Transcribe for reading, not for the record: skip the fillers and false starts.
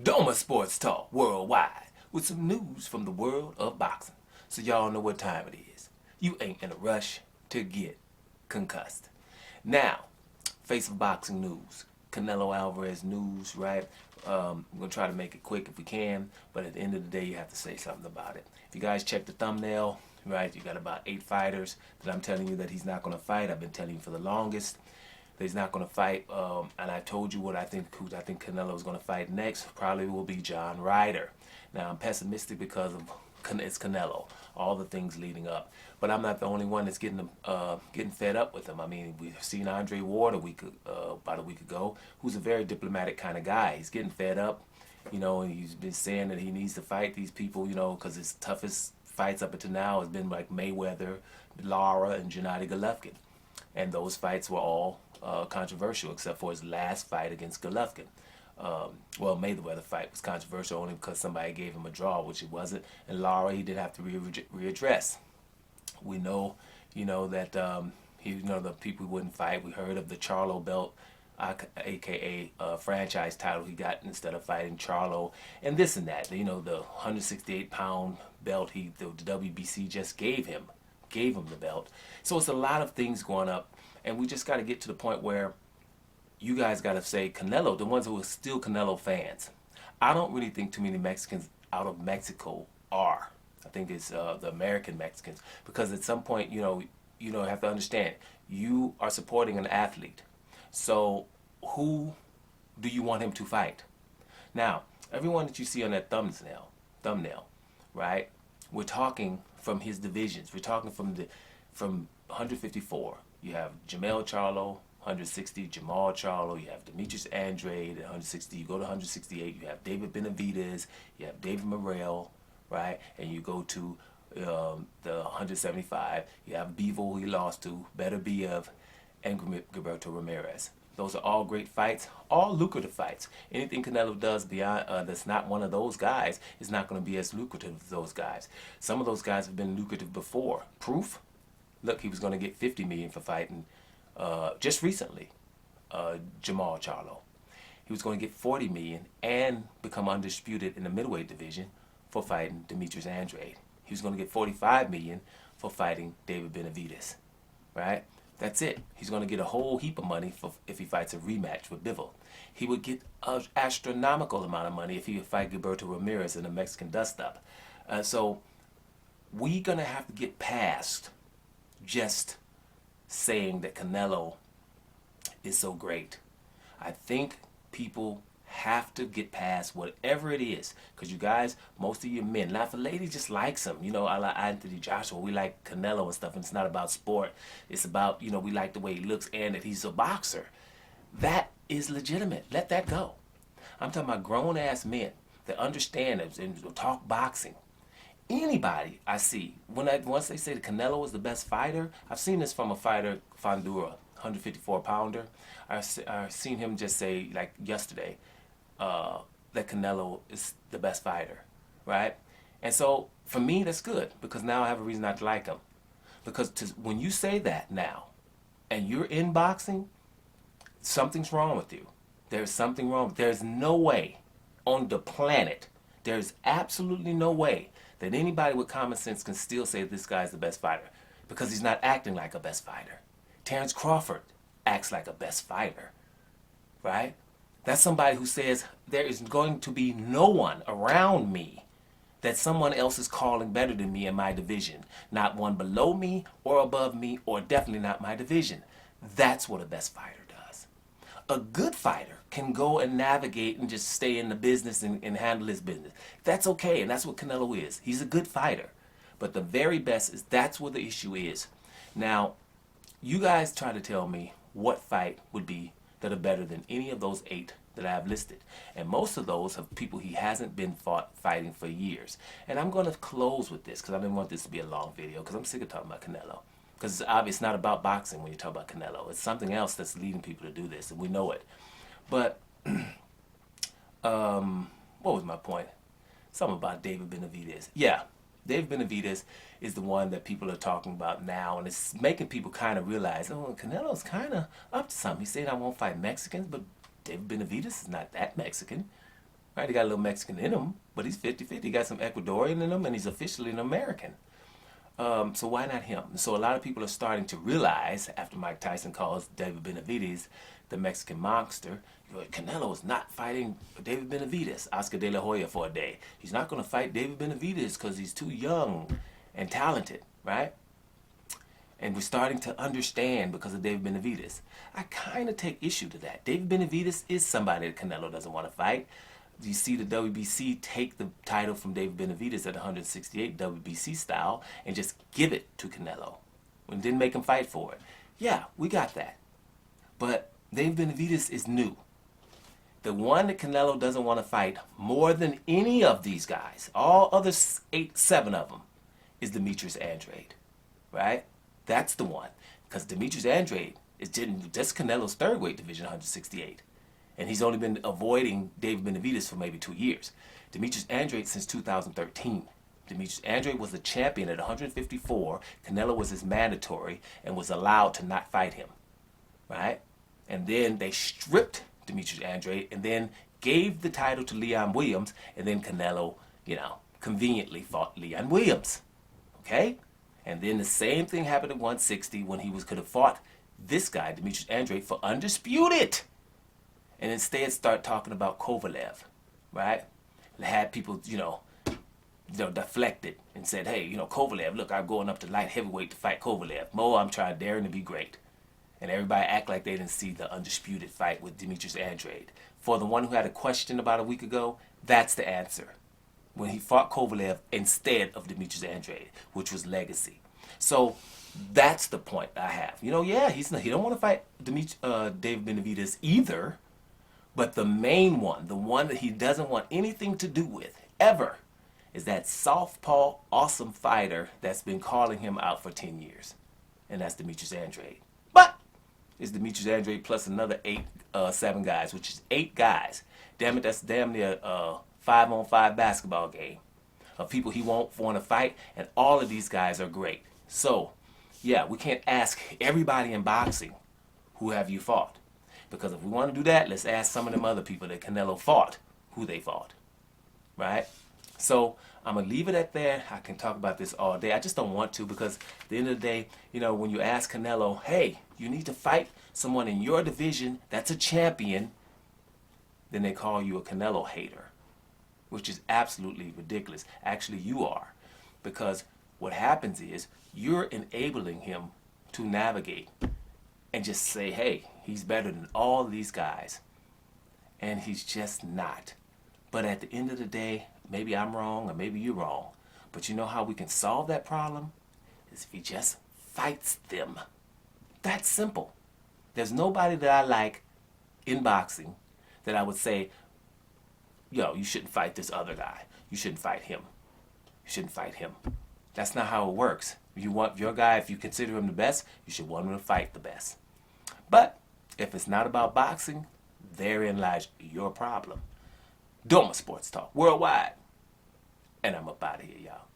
Doma Sports Talk Worldwide with some news from the world of boxing. So y'all know what time it is. You ain't in a rush to get concussed. Now, face of boxing news. Canelo Alvarez news, right? We're going to try to make it quick if we can, but at the end of the day, you have to say something about it. If you guys check the thumbnail, right, you got about 8 fighters that I'm telling you that he's not going to fight. I've been telling you for the longest that he's not going to fight, and I told you what I think, who I think Canelo is going to fight next. Probably will be John Ryder. Now, I'm pessimistic because of it's Canelo, all the things leading up. But I'm not the only one that's getting fed up with him. I mean, we've seen Andre Ward about a week ago, who's a very diplomatic kind of guy. He's getting fed up, you know, and he's been saying that he needs to fight these people, you know, because his toughest fights up until now has been like Mayweather, Lara, and Gennady Golovkin. And those fights were all controversial, except for his last fight against Golovkin. Well, Mayweather fight was controversial only because somebody gave him a draw, which it wasn't. And Lara, he did have to readdress. We know, you know, that he, you know, the people he wouldn't fight. We heard of the Charlo belt, aka franchise title he got instead of fighting Charlo, and this and that. You know, the 168-pound belt the WBC just gave him the belt. So it's a lot of things going up, and we just got to get to the point where you guys got to say Canelo, the ones who are still Canelo fans. I don't really think too many Mexicans out of Mexico are. I think it's the American Mexicans, because at some point, you have to understand, you are supporting an athlete. So who do you want him to fight? Now, everyone that you see on that thumbnail, right? We're talking from his divisions. We're talking from 154. You have Jermell Charlo, 160, Jermall Charlo, you have Demetrius Andrade at 160, you go to 168, you have David Benavidez, you have David Morrell, right? And you go to the 175, you have Bivol, who he lost to, Beterbiev, and Gilberto Ramirez. Those are all great fights, all lucrative fights. Anything Canelo does beyond that's not one of those guys is not going to be as lucrative as those guys. Some of those guys have been lucrative before. Proof? Look, he was going to get $50 million for fighting just recently, Jermell Charlo. He was going to get $40 million and become undisputed in the middleweight division for fighting Demetrius Andrade. He was going to get $45 million for fighting David Benavides, right? That's it. He's going to get a whole heap of money if he fights a rematch with Bivol. He would get an astronomical amount of money if he would fight Gilberto Ramirez in a Mexican dust-up. So we're going to have to get past just saying that Canelo is so great. I think people have to get past whatever it is, because you guys, most of you men, not the ladies just likes him, you know, I like Anthony Joshua, we like Canelo and stuff, and it's not about sport, it's about, you know, we like the way he looks and that he's a boxer. That is legitimate. Let that go. I'm talking about grown-ass men that understand it and talk boxing. Anybody I see, once they say that Canelo is the best fighter, I've seen this from a fighter, Fondura, 154-pounder. I've seen him just say, like yesterday, that Canelo is the best fighter, right? And so, for me, that's good, because now I have a reason not to like him. Because when you say that now, and you're in boxing, something's wrong with you. There's something wrong. There's no way on the planet, there's absolutely no way that anybody with common sense can still say this guy's the best fighter, because he's not acting like a best fighter. Terrence Crawford acts like a best fighter, right? That's somebody who says there is going to be no one around me that someone else is calling better than me in my division. Not one below me or above me, or definitely not my division. That's what a best fighter does. A good fighter can go and navigate and just stay in the business and handle his business. That's okay, and that's what Canelo is. He's a good fighter. But the very best is, that's where the issue is. Now, you guys try to tell me what fight would be that are better than any of those 8 that I have listed. And most of those have people he hasn't been fighting for years. And I'm going to close with this, because I didn't want this to be a long video, because I'm sick of talking about Canelo. Because it's obvious, it's not about boxing when you talk about Canelo. It's something else that's leading people to do this, and we know it. But, what was my point? Something about David Benavidez. Yeah, David Benavidez is the one that people are talking about now, and it's making people kind of realize, oh, Canelo's kind of up to something. He said, I won't fight Mexicans, but David Benavidez is not that Mexican, Right? He got a little Mexican in him, but he's 50-50. He got some Ecuadorian in him, and he's officially an American. So why not him? So a lot of people are starting to realize, after Mike Tyson calls David Benavides the Mexican monster, Canelo is not fighting David Benavides, Oscar De La Hoya, for a day. He's not going to fight David Benavides because he's too young and talented, right? And we're starting to understand because of David Benavides. I kind of take issue to that. David Benavides is somebody that Canelo doesn't want to fight. You see the WBC take the title from David Benavides at 168 WBC style and just give it to Canelo and didn't make him fight for it. Yeah, we got that. But David Benavides is new. The one that Canelo doesn't want to fight more than any of these guys, all other 7 of them, is Demetrius Andrade, right? That's the one. Because Demetrius Andrade is just Canelo's third weight division, 168. And he's only been avoiding David Benavides for maybe 2 years. Demetrius Andrade since 2013. Demetrius Andrade was the champion at 154. Canelo was his mandatory and was allowed to not fight him, right? And then they stripped Demetrius Andrade and then gave the title to Leon Williams, and then Canelo, conveniently fought Leon Williams, okay? And then the same thing happened at 160 when he could have fought this guy, Demetrius Andrade, for undisputed. And instead start talking about Kovalev, right? And had people, deflected and said, hey, Kovalev, look, I'm going up to light heavyweight to fight Kovalev. I'm daring to be great. And everybody act like they didn't see the undisputed fight with Demetrius Andrade. For the one who had a question about a week ago, that's the answer. When he fought Kovalev instead of Demetrius Andrade, which was legacy. So that's the point I have. He don't want to fight David Benavides either. But the main one, the one that he doesn't want anything to do with, ever, is that southpaw awesome fighter that's been calling him out for 10 years. And that's Demetrius Andrade. But it's Demetrius Andrade plus another 7 guys, which is 8 guys. Damn it, that's damn near a 5-on-5 basketball game of people he won't want to fight, and all of these guys are great. So, yeah, we can't ask everybody in boxing, who have you fought? Because if we want to do that, let's ask some of them other people that Canelo fought, who they fought, right? So I'm going to leave it at that. I can talk about this all day. I just don't want to, because at the end of the day, when you ask Canelo, hey, you need to fight someone in your division that's a champion, then they call you a Canelo hater, which is absolutely ridiculous. Actually, you are, because what happens is you're enabling him to navigate and just say, hey, he's better than all these guys. And he's just not. But at the end of the day, maybe I'm wrong or maybe you're wrong. But you know how we can solve that problem? Is if he just fights them. That's simple. There's nobody that I like in boxing that I would say, you shouldn't fight this other guy. You shouldn't fight him. You shouldn't fight him. That's not how it works. You want your guy, if you consider him the best, you should want him to fight the best. But if it's not about boxing, therein lies your problem. Doma Sports Talk Worldwide. And I'm up out of here, y'all.